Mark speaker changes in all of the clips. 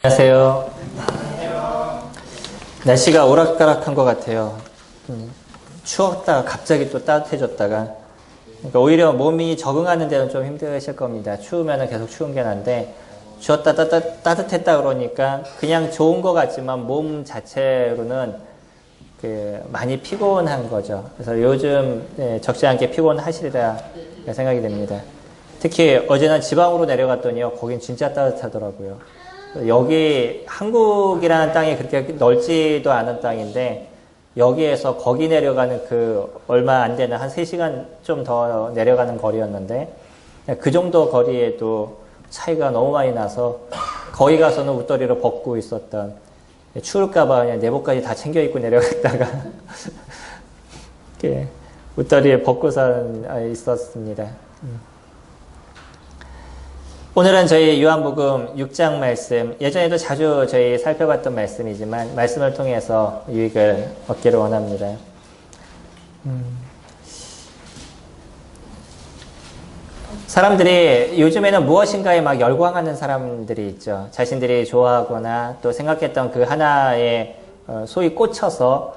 Speaker 1: 안녕하세요. 날씨가 오락가락한 것 같아요. 추웠다가 갑자기 또 따뜻해졌다가. 그러니까 오히려 몸이 적응하는 데는 좀 힘드실 겁니다. 추우면 계속 추운 게 난데, 추웠다 따뜻했다 그러니까 그냥 좋은 것 같지만 몸 자체로는 많이 피곤한 거죠. 그래서 요즘 적지 않게 피곤하시리라 생각이 됩니다. 특히 어제는 지방으로 내려갔더니요, 거긴 진짜 따뜻하더라고요. 여기 한국이라는 땅이 그렇게 넓지도 않은 땅인데 여기에서 거기 내려가는 얼마 안 되는 한 3시간 좀 더 내려가는 거리였는데 그 정도 거리에도 차이가 너무 많이 나서 거기 가서는 웃더리를 벗고 있었던, 추울까봐 그냥 내복까지 다 챙겨 입고 내려갔다가 웃더리에 벗고서 있었습니다. 오늘은 저희 요한복음 6장 말씀, 예전에도 자주 저희 살펴봤던 말씀이지만 말씀을 통해서 유익을 얻기를 원합니다. 사람들이 요즘에는 무엇인가에 막 열광하는 사람들이 있죠. 자신들이 좋아하거나 또 생각했던 그 하나에 소위 꽂혀서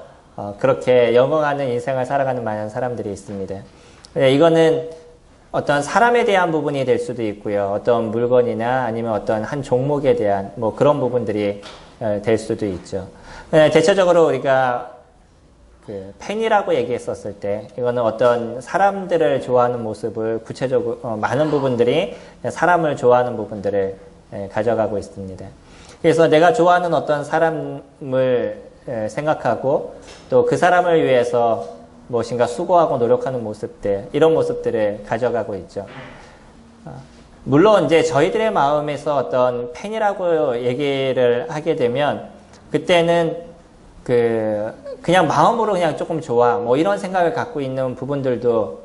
Speaker 1: 그렇게 영광하는 인생을 살아가는 많은 사람들이 있습니다. 이거는 어떤 사람에 대한 부분이 될 수도 있고요. 어떤 물건이나 아니면 어떤 한 종목에 대한 그런 부분들이 될 수도 있죠. 대체적으로 우리가 팬이라고 얘기했었을 때 이거는 어떤 사람들을 좋아하는 모습을 구체적으로 많은 부분들이 사람을 좋아하는 부분들을 가져가고 있습니다. 그래서 내가 좋아하는 어떤 사람을 생각하고 또 그 사람을 위해서 무엇인가 수고하고 노력하는 모습들, 이런 모습들을 가져가고 있죠. 물론 이제 저희들의 마음에서 어떤 팬이라고 얘기를 하게 되면 그때는 그냥 마음으로 그냥 조금 좋아, 이런 생각을 갖고 있는 부분들도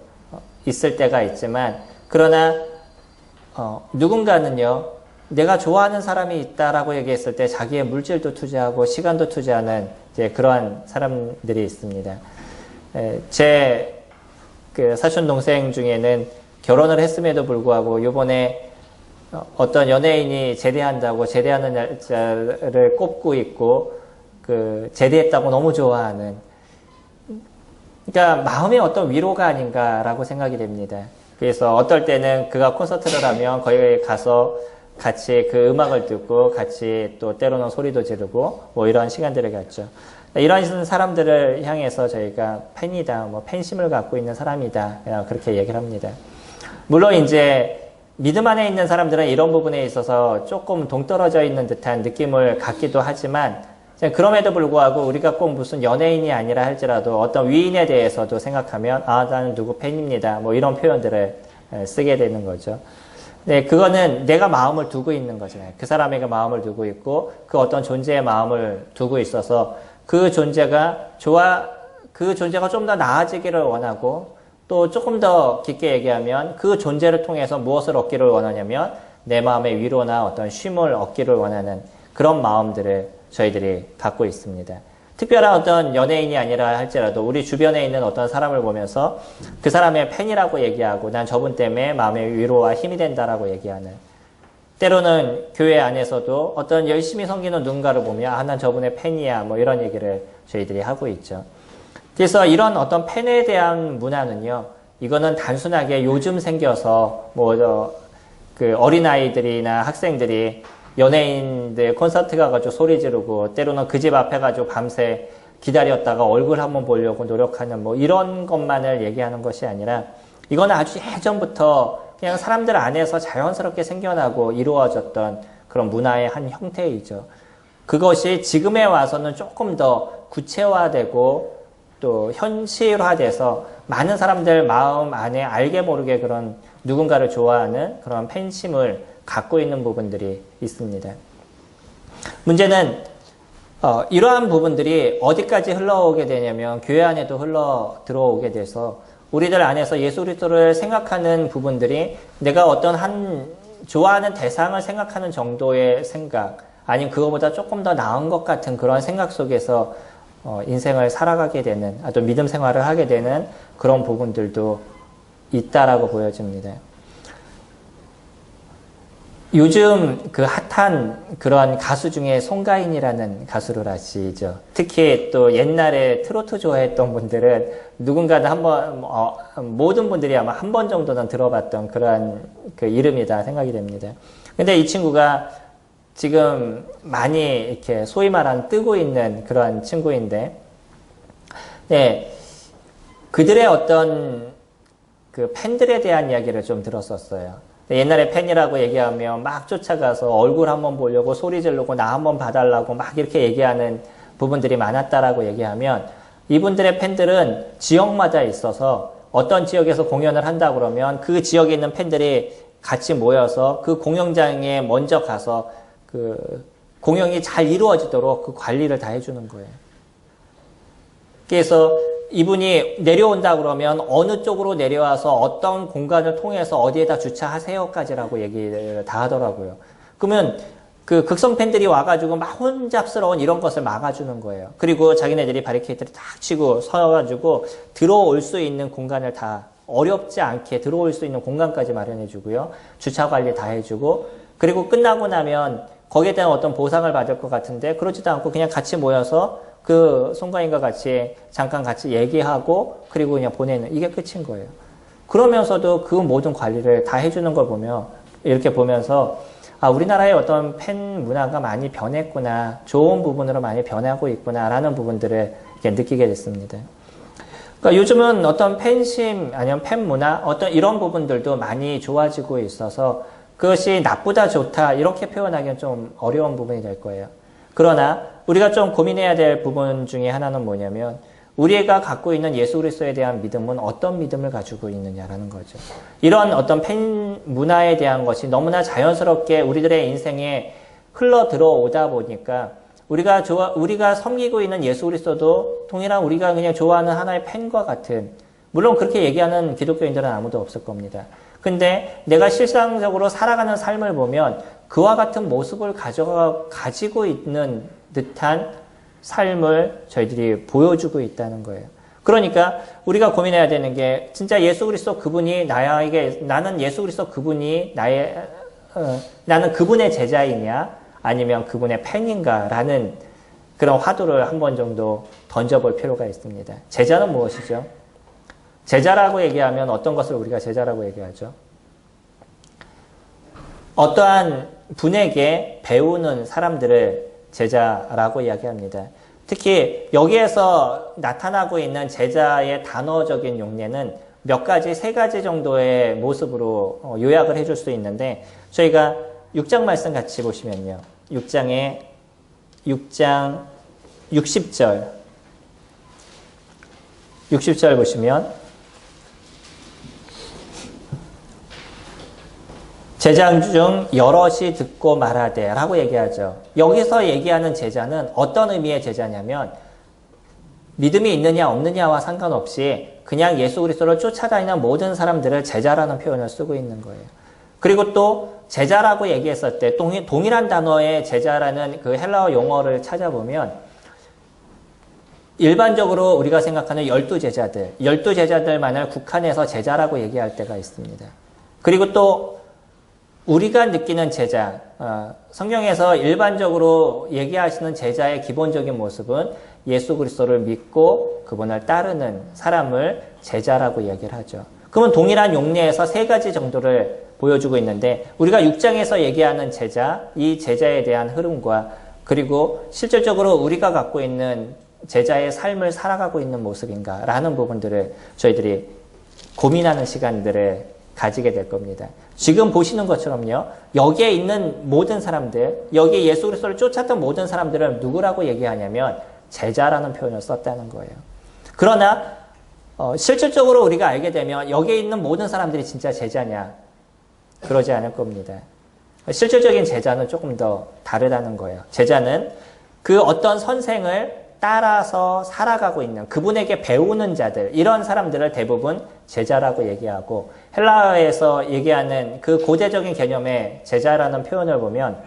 Speaker 1: 있을 때가 있지만, 그러나 누군가는요, 내가 좋아하는 사람이 있다라고 얘기했을 때 자기의 물질도 투자하고 시간도 투자하는 이제 그러한 사람들이 있습니다. 제 사촌 동생 중에는 결혼을 했음에도 불구하고 요번에 어떤 연예인이 제대한다고 제대하는 날짜를 꼽고 있고 제대했다고 너무 좋아하는, 그러니까 마음의 어떤 위로가 아닌가라고 생각이 됩니다. 그래서 어떨 때는 그가 콘서트를 하면 거기에 가서 같이 그 음악을 듣고 같이 또 때로는 소리도 지르고 이런 시간들을 갖죠. 이런 사람들을 향해서 저희가 팬이다, 팬심을 갖고 있는 사람이다, 그렇게 얘기를 합니다. 물론 이제 믿음 안에 있는 사람들은 이런 부분에 있어서 조금 동떨어져 있는 듯한 느낌을 갖기도 하지만, 그럼에도 불구하고 우리가 꼭 무슨 연예인이 아니라 할지라도 어떤 위인에 대해서도 생각하면 나는 누구 팬입니다, 이런 표현들을 쓰게 되는 거죠. 네, 그거는 내가 마음을 두고 있는 거잖아요. 그 사람에게 마음을 두고 있고 그 어떤 존재의 마음을 두고 있어서 그 존재가 좀 더 나아지기를 원하고, 또 조금 더 깊게 얘기하면 그 존재를 통해서 무엇을 얻기를 원하냐면 내 마음의 위로나 어떤 쉼을 얻기를 원하는 그런 마음들을 저희들이 갖고 있습니다. 특별한 어떤 연예인이 아니라 할지라도 우리 주변에 있는 어떤 사람을 보면서 그 사람의 팬이라고 얘기하고 난 저분 때문에 마음의 위로와 힘이 된다라고 얘기하는, 때로는 교회 안에서도 어떤 열심히 섬기는 누군가를 보면 난 저분의 팬이야, 이런 얘기를 저희들이 하고 있죠. 그래서 이런 어떤 팬에 대한 문화는요, 이거는 단순하게 요즘 생겨서 어린아이들이나 학생들이 연예인들 콘서트 가가지고 소리 지르고 때로는 그 집 앞에 가지고 밤새 기다렸다가 얼굴 한번 보려고 노력하는 이런 것만을 얘기하는 것이 아니라, 이거는 아주 예전부터 그냥 사람들 안에서 자연스럽게 생겨나고 이루어졌던 그런 문화의 한 형태이죠. 그것이 지금에 와서는 조금 더 구체화되고 또 현실화돼서 많은 사람들 마음 안에 알게 모르게 그런 누군가를 좋아하는 그런 팬심을 갖고 있는 부분들이 있습니다. 문제는 이러한 부분들이 어디까지 흘러오게 되냐면 교회 안에도 흘러 들어오게 돼서 우리들 안에서 예수 그리스도를 생각하는 부분들이 내가 어떤 한 좋아하는 대상을 생각하는 정도의 생각, 아니면 그거보다 조금 더 나은 것 같은 그런 생각 속에서 인생을 살아가게 되는, 또 믿음 생활을 하게 되는 그런 부분들도 있다라고 보여집니다. 요즘 그 핫한 그런 가수 중에 송가인이라는 가수를 아시죠? 특히 또 옛날에 트로트 좋아했던 분들은 누군가는 한번, 모든 분들이 아마 한 번 정도는 들어봤던 그런 그 이름이다 생각이 됩니다. 근데 이 친구가 지금 많이 이렇게 소위 말하는 뜨고 있는 그런 친구인데, 네, 그들의 어떤 그 팬들에 대한 이야기를 좀 들었었어요. 옛날에 팬이라고 얘기하면 막 쫓아가서 얼굴 한번 보려고 소리 지르고 나 한번 봐달라고 막 이렇게 얘기하는 부분들이 많았다라고 얘기하면 이분들의 팬들은 지역마다 있어서 어떤 지역에서 공연을 한다 그러면 그 지역에 있는 팬들이 같이 모여서 그 공연장에 먼저 가서 그 공연이 잘 이루어지도록 그 관리를 다 해주는 거예요. 그래서 이분이 내려온다 그러면 어느 쪽으로 내려와서 어떤 공간을 통해서 어디에다 주차하세요까지라고 얘기를 다 하더라고요. 그러면 그 극성 팬들이 와가지고 막 혼잡스러운 이런 것을 막아주는 거예요. 그리고 자기네들이 바리케이트를 딱 치고 서가지고 들어올 수 있는 공간을 다 어렵지 않게 들어올 수 있는 공간까지 마련해주고요. 주차 관리 다 해주고 그리고 끝나고 나면 거기에 대한 어떤 보상을 받을 것 같은데 그러지도 않고 그냥 같이 모여서 그 송가인과 같이 잠깐 같이 얘기하고 그리고 그냥 보내는 이게 끝인 거예요. 그러면서도 그 모든 관리를 다 해주는 걸 보면 이렇게 보면서 아 우리나라의 어떤 팬 문화가 많이 변했구나 좋은 부분으로 많이 변하고 있구나라는 부분들을 이렇게 느끼게 됐습니다. 그러니까 요즘은 어떤 팬심 아니면 팬 문화 어떤 이런 부분들도 많이 좋아지고 있어서 그것이 나쁘다 좋다 이렇게 표현하기는 좀 어려운 부분이 될 거예요. 그러나 우리가 좀 고민해야 될 부분 중에 하나는 뭐냐면 우리가 갖고 있는 예수 그리스도에 대한 믿음은 어떤 믿음을 가지고 있느냐라는 거죠. 이런 어떤 팬 문화에 대한 것이 너무나 자연스럽게 우리들의 인생에 흘러 들어오다 보니까 우리가 섬기고 있는 예수 그리스도도 동일한 우리가 그냥 좋아하는 하나의 팬과 같은 물론 그렇게 얘기하는 기독교인들은 아무도 없을 겁니다. 근데 내가 실상적으로 살아가는 삶을 보면 그와 같은 모습을 가지고 있는 듯한 삶을 저희들이 보여주고 있다는 거예요. 그러니까 우리가 고민해야 되는 게 진짜 예수 그리스도 그분이 나는 예수 그리스도 그분이 나는 그분의 제자이냐 아니면 그분의 팬인가라는 그런 화두를 한 번 정도 던져볼 필요가 있습니다. 제자는 무엇이죠? 제자라고 얘기하면 어떤 것을 우리가 제자라고 얘기하죠? 어떠한 분에게 배우는 사람들을 제자라고 이야기합니다. 특히 여기에서 나타나고 있는 제자의 단어적인 용례는 몇 가지, 세 가지 정도의 모습으로 요약을 해줄 수 있는데 저희가 6장 말씀 같이 보시면요. 6장 60절 60절 보시면 제자 중 여럿이 듣고 말하되 라고 얘기하죠. 여기서 얘기하는 제자는 어떤 의미의 제자냐면 믿음이 있느냐 없느냐와 상관없이 그냥 예수 그리스도를 쫓아다니는 모든 사람들을 제자라는 표현을 쓰고 있는 거예요. 그리고 또 제자라고 얘기했을 때 동일한 단어의 제자라는 그 헬라어 용어를 찾아보면 일반적으로 우리가 생각하는 12제자들만을 국한해서 제자라고 얘기할 때가 있습니다. 그리고 또 우리가 느끼는 제자, 성경에서 일반적으로 얘기하시는 제자의 기본적인 모습은 예수 그리스도를 믿고 그분을 따르는 사람을 제자라고 얘기를 하죠. 그러면 동일한 용례에서 세 가지 정도를 보여주고 있는데 우리가 6장에서 얘기하는 제자, 이 제자에 대한 흐름과 그리고 실질적으로 우리가 갖고 있는 제자의 삶을 살아가고 있는 모습인가라는 부분들을 저희들이 고민하는 시간들을 가지게 될 겁니다. 지금 보시는 것처럼요. 여기에 있는 모든 사람들, 여기 예수 그리스도를 쫓았던 모든 사람들을 누구라고 얘기하냐면 제자라는 표현을 썼다는 거예요. 그러나 실질적으로 우리가 알게 되면 여기에 있는 모든 사람들이 진짜 제자냐? 그러지 않을 겁니다. 실질적인 제자는 조금 더 다르다는 거예요. 제자는 그 어떤 선생을 따라서 살아가고 있는 그분에게 배우는 자들 이런 사람들을 대부분 제자라고 얘기하고 헬라어에서 얘기하는 그 고대적인 개념의 제자라는 표현을 보면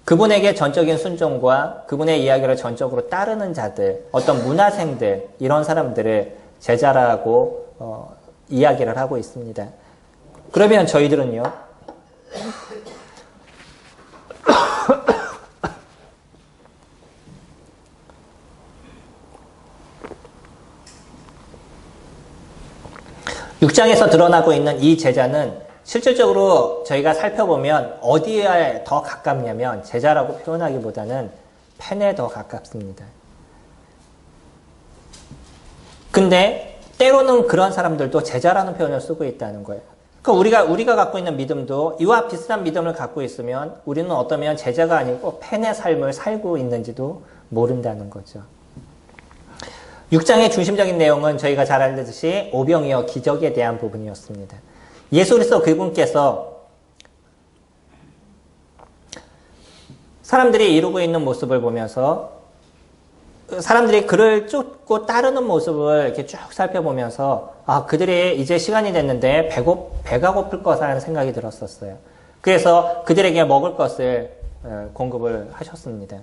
Speaker 1: 그분에게 전적인 순종과 그분의 이야기를 전적으로 따르는 자들 어떤 문화생들 이런 사람들을 제자라고 이야기를 하고 있습니다. 그러면 저희들은요 6장에서 드러나고 있는 이 제자는 실질적으로 저희가 살펴보면 어디에 더 가깝냐면 제자라고 표현하기보다는 팬에 더 가깝습니다. 근데 때로는 그런 사람들도 제자라는 표현을 쓰고 있다는 거예요. 그러니까 우리가 갖고 있는 믿음도 이와 비슷한 믿음을 갖고 있으면 우리는 어떠면 제자가 아니고 팬의 삶을 살고 있는지도 모른다는 거죠. 6장의 중심적인 내용은 저희가 잘 알듯이 오병이어 기적에 대한 부분이었습니다. 예수 그리스도 그분께서 사람들이 이루고 있는 모습을 보면서 사람들이 그를 쫓고 따르는 모습을 이렇게 쭉 살펴보면서 그들이 이제 시간이 됐는데 배가 고플 거라는 생각이 들었었어요. 그래서 그들에게 먹을 것을 공급을 하셨습니다.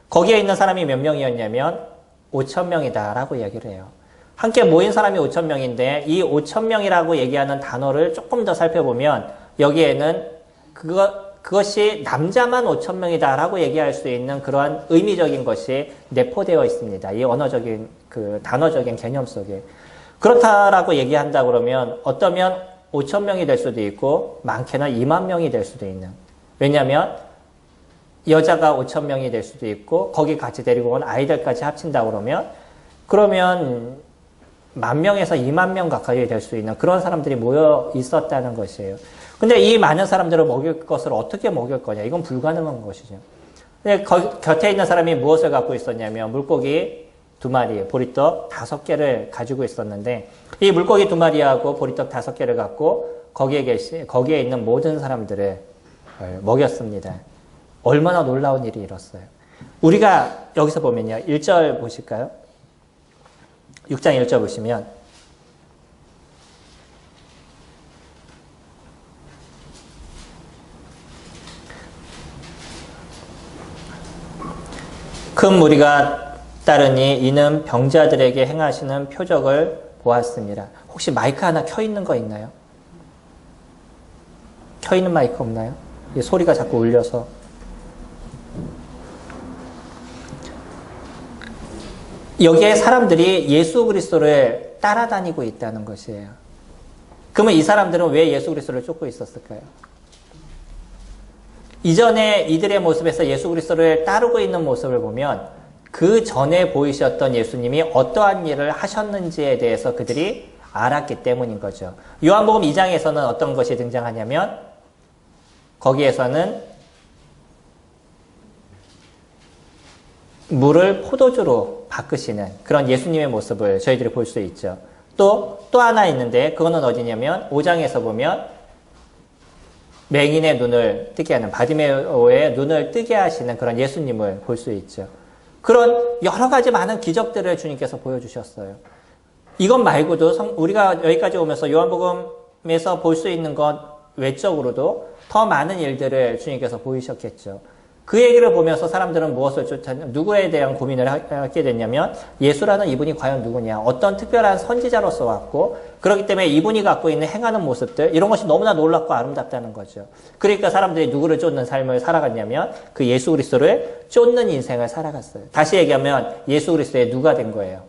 Speaker 1: 거기에 있는 사람이 몇 명이었냐면 5,000명이다 라고 얘기를 해요. 함께 모인 사람이 5,000명인데 이 5,000명이라고 얘기하는 단어를 조금 더 살펴보면 여기에는 그것이 남자만 5,000명이다 라고 얘기할 수 있는 그러한 의미적인 것이 내포되어 있습니다. 이 언어적인 단어적인 개념 속에. 그렇다라고 얘기한다 그러면 어떠면 5,000명이 될 수도 있고 많게는 2만 명이 될 수도 있는. 왜냐하면 여자가 5,000명이 될 수도 있고 거기 같이 데리고 온 아이들까지 합친다 그러면 10,000명에서 2만 명 가까이 될 수 있는 그런 사람들이 모여 있었다는 것이에요. 근데 이 많은 사람들을 먹일 것을 어떻게 먹일 거냐? 이건 불가능한 것이죠. 근데 곁에 있는 사람이 무엇을 갖고 있었냐면 물고기 2마리, 보리떡 5개를 가지고 있었는데 이 물고기 2마리하고 보리떡 5개를 갖고 거기에 있는 모든 사람들을 먹였습니다. 얼마나 놀라운 일이 일었어요. 우리가 여기서 보면요. 1절 보실까요? 6장 1절 보시면 큰 무리가 따르니 이는 병자들에게 행하시는 표적을 보았습니다. 혹시 마이크 하나 켜 있는 거 있나요? 켜 있는 마이크 없나요? 소리가 자꾸 울려서. 여기에 사람들이 예수 그리스도를 따라다니고 있다는 것이에요. 그러면 이 사람들은 왜 예수 그리스도를 쫓고 있었을까요? 이전에 이들의 모습에서 예수 그리스도를 따르고 있는 모습을 보면 그 전에 보이셨던 예수님이 어떠한 일을 하셨는지에 대해서 그들이 알았기 때문인 거죠. 요한복음 2장에서는 어떤 것이 등장하냐면 거기에서는 물을 포도주로 바꾸시는 그런 예수님의 모습을 저희들이 볼 수 있죠. 또 하나 있는데 그거는 어디냐면 5장에서 보면 맹인의 눈을 뜨게 하는 바디메오의 눈을 뜨게 하시는 그런 예수님을 볼 수 있죠. 그런 여러 가지 많은 기적들을 주님께서 보여주셨어요. 이것 말고도 우리가 여기까지 오면서 요한복음에서 볼 수 있는 것 외적으로도 더 많은 일들을 주님께서 보이셨겠죠. 그 얘기를 보면서 사람들은 무엇을 쫓았냐, 누구에 대한 고민을 하게 됐냐면 예수라는 이분이 과연 누구냐, 어떤 특별한 선지자로서 왔고 그렇기 때문에 이분이 갖고 있는 행하는 모습들 이런 것이 너무나 놀랍고 아름답다는 거죠. 그러니까 사람들이 누구를 쫓는 삶을 살아갔냐면 그 예수 그리스도를 쫓는 인생을 살아갔어요. 다시 얘기하면 예수 그리스도의 누가 된 거예요?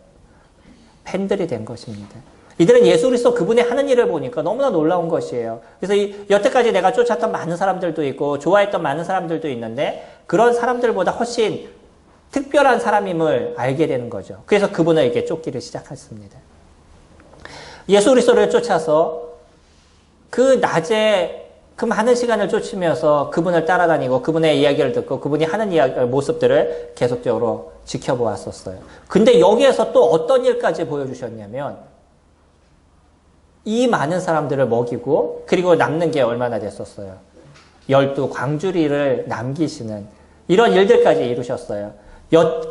Speaker 1: 팬들이 된 것입니다. 이들은 예수 그리스도 그분의 하는 일을 보니까 너무나 놀라운 것이에요. 그래서 여태까지 내가 쫓았던 많은 사람들도 있고 좋아했던 많은 사람들도 있는데 그런 사람들보다 훨씬 특별한 사람임을 알게 되는 거죠. 그래서 그분을 이렇게 쫓기를 시작했습니다. 예수 그리스도를 쫓아서 그 낮에 그 많은 시간을 쫓으면서 그분을 따라다니고 그분의 이야기를 듣고 그분이 하는 모습들을 계속적으로 지켜보았었어요. 근데 여기에서 또 어떤 일까지 보여주셨냐면 이 많은 사람들을 먹이고 그리고 남는 게 얼마나 됐었어요. 12 광주리를 남기시는 이런 일들까지 이루셨어요.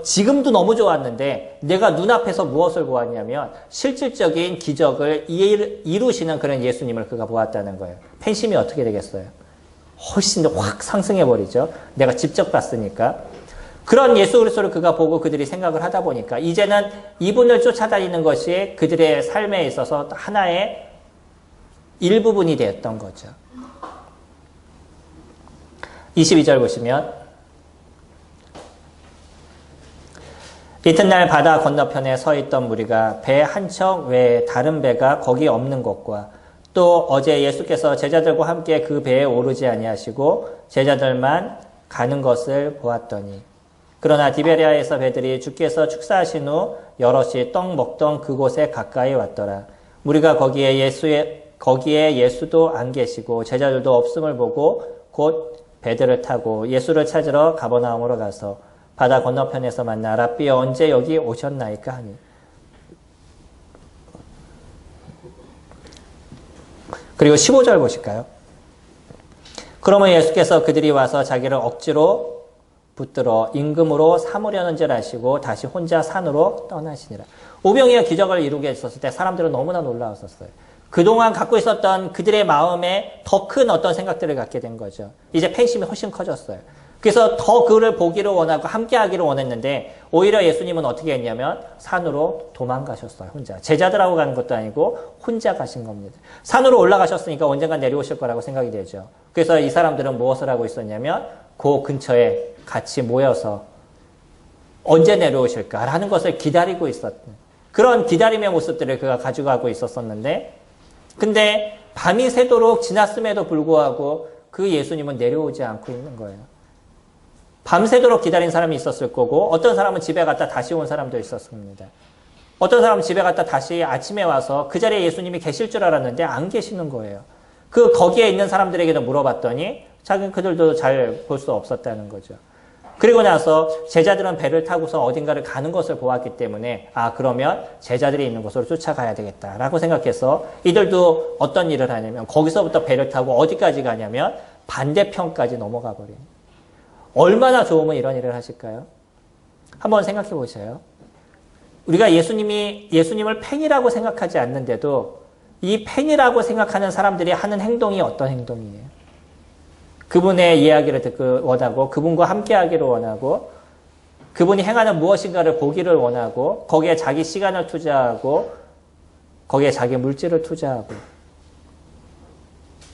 Speaker 1: 지금도 너무 좋았는데 내가 눈앞에서 무엇을 보았냐면 실질적인 기적을 이루시는 그런 예수님을 그가 보았다는 거예요. 팬심이 어떻게 되겠어요? 훨씬 더 확 상승해버리죠. 내가 직접 봤으니까. 그런 예수 그리스도를 그가 보고 그들이 생각을 하다 보니까 이제는 이분을 쫓아다니는 것이 그들의 삶에 있어서 하나의 일부분이 되었던 거죠. 22절 보시면 이튿날 바다 건너편에 서 있던 무리가 배 한 척 외에 다른 배가 거기 없는 것과 또 어제 예수께서 제자들과 함께 그 배에 오르지 아니하시고 제자들만 가는 것을 보았더니 그러나 디베리아에서 배들이 주께서 축사하신 후 여럿이 떡 먹던 그곳에 가까이 왔더라. 무리가 거기에 예수도 안 계시고 제자들도 없음을 보고 곧 배들을 타고 예수를 찾으러 가버나움으로 가서 바다 건너편에서 만나 랍비 언제 여기 오셨나이까 하니. 그리고 15절 보실까요? 그러면 예수께서 그들이 와서 자기를 억지로 붙들어 임금으로 삼으려는 줄 아시고 다시 혼자 산으로 떠나시니라. 오병이어 기적을 이루게 했었을 때 사람들은 너무나 놀라웠었어요. 그동안 갖고 있었던 그들의 마음에 더 큰 어떤 생각들을 갖게 된 거죠. 이제 팬심이 훨씬 커졌어요. 그래서 더 그를 보기를 원하고 함께 하기를 원했는데 오히려 예수님은 어떻게 했냐면 산으로 도망가셨어요. 혼자. 제자들하고 가는 것도 아니고 혼자 가신 겁니다. 산으로 올라가셨으니까 언젠가 내려오실 거라고 생각이 되죠. 그래서 이 사람들은 무엇을 하고 있었냐면 그 근처에 같이 모여서 언제 내려오실까라는 것을 기다리고 있었던 그런 기다림의 모습들을 그가 가져가고 있었었는데 근데 밤이 새도록 지났음에도 불구하고 그 예수님은 내려오지 않고 있는 거예요. 밤새도록 기다린 사람이 있었을 거고 어떤 사람은 집에 갔다 다시 온 사람도 있었습니다. 어떤 사람은 집에 갔다 다시 아침에 와서 그 자리에 예수님이 계실 줄 알았는데 안 계시는 거예요. 거기에 있는 사람들에게도 물어봤더니 자기는 그들도 잘 볼 수 없었다는 거죠. 그리고 나서 제자들은 배를 타고서 어딘가를 가는 것을 보았기 때문에 그러면 제자들이 있는 곳으로 쫓아가야 되겠다라고 생각해서 이들도 어떤 일을 하냐면 거기서부터 배를 타고 어디까지 가냐면 반대편까지 넘어가 버려요. 얼마나 좋으면 이런 일을 하실까요? 한번 생각해 보세요. 우리가 예수님을 팬이라고 생각하지 않는데도 이 팬이라고 생각하는 사람들이 하는 행동이 어떤 행동이에요? 그분의 이야기를 듣고 원하고 그분과 함께 하기를 원하고 그분이 행하는 무엇인가를 보기를 원하고 거기에 자기 시간을 투자하고 거기에 자기 물질을 투자하고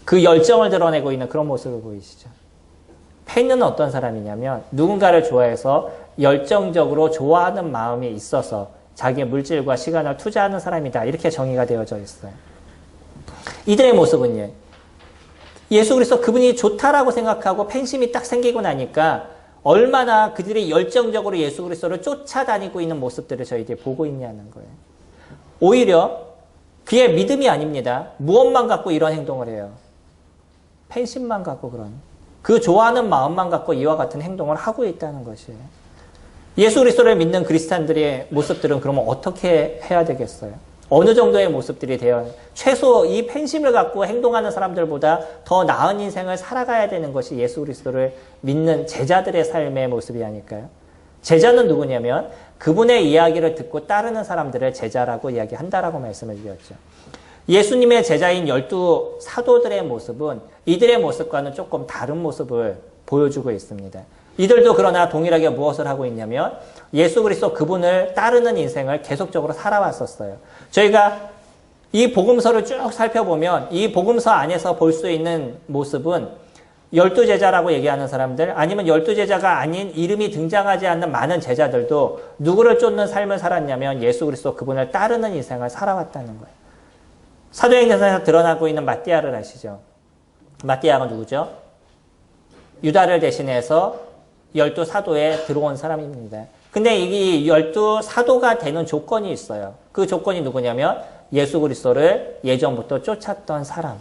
Speaker 1: 그 열정을 드러내고 있는 그런 모습을 보이시죠. 팬은 어떤 사람이냐면 누군가를 좋아해서 열정적으로 좋아하는 마음이 있어서 자기의 물질과 시간을 투자하는 사람이다. 이렇게 정의가 되어져 있어요. 이들의 모습은요. 예수 그리스도 그분이 좋다라고 생각하고 팬심이 딱 생기고 나니까 얼마나 그들이 열정적으로 예수 그리스도를 쫓아다니고 있는 모습들을 저희들이 보고 있냐는 거예요. 오히려 그의 믿음이 아닙니다. 무엇만 갖고 이런 행동을 해요? 팬심만 갖고 그 좋아하는 마음만 갖고 이와 같은 행동을 하고 있다는 것이에요. 예수 그리스도를 믿는 그리스도인들의 모습들은 그러면 어떻게 해야 되겠어요? 어느 정도의 모습들이 되어 최소 이 팬심을 갖고 행동하는 사람들보다 더 나은 인생을 살아가야 되는 것이 예수 그리스도를 믿는 제자들의 삶의 모습이 아닐까요? 제자는 누구냐면 그분의 이야기를 듣고 따르는 사람들을 제자라고 이야기한다라고 말씀을 드렸죠. 예수님의 제자인 12 사도들의 모습은 이들의 모습과는 조금 다른 모습을 보여주고 있습니다. 이들도 그러나 동일하게 무엇을 하고 있냐면 예수 그리스도 그분을 따르는 인생을 계속적으로 살아왔었어요. 저희가 이 복음서를 쭉 살펴보면 이 복음서 안에서 볼 수 있는 모습은 12제자라고 얘기하는 사람들 아니면 12제자가 아닌 이름이 등장하지 않는 많은 제자들도 누구를 쫓는 삶을 살았냐면 예수 그리스도 그분을 따르는 인생을 살아왔다는 거예요. 사도행전에서 드러나고 있는 마띠아를 아시죠? 마띠아가 누구죠? 유다를 대신해서 12 사도에 들어온 사람입니다. 근데 이 12 사도가 되는 조건이 있어요. 그 조건이 누구냐면 예수 그리스도를 예전부터 쫓았던 사람.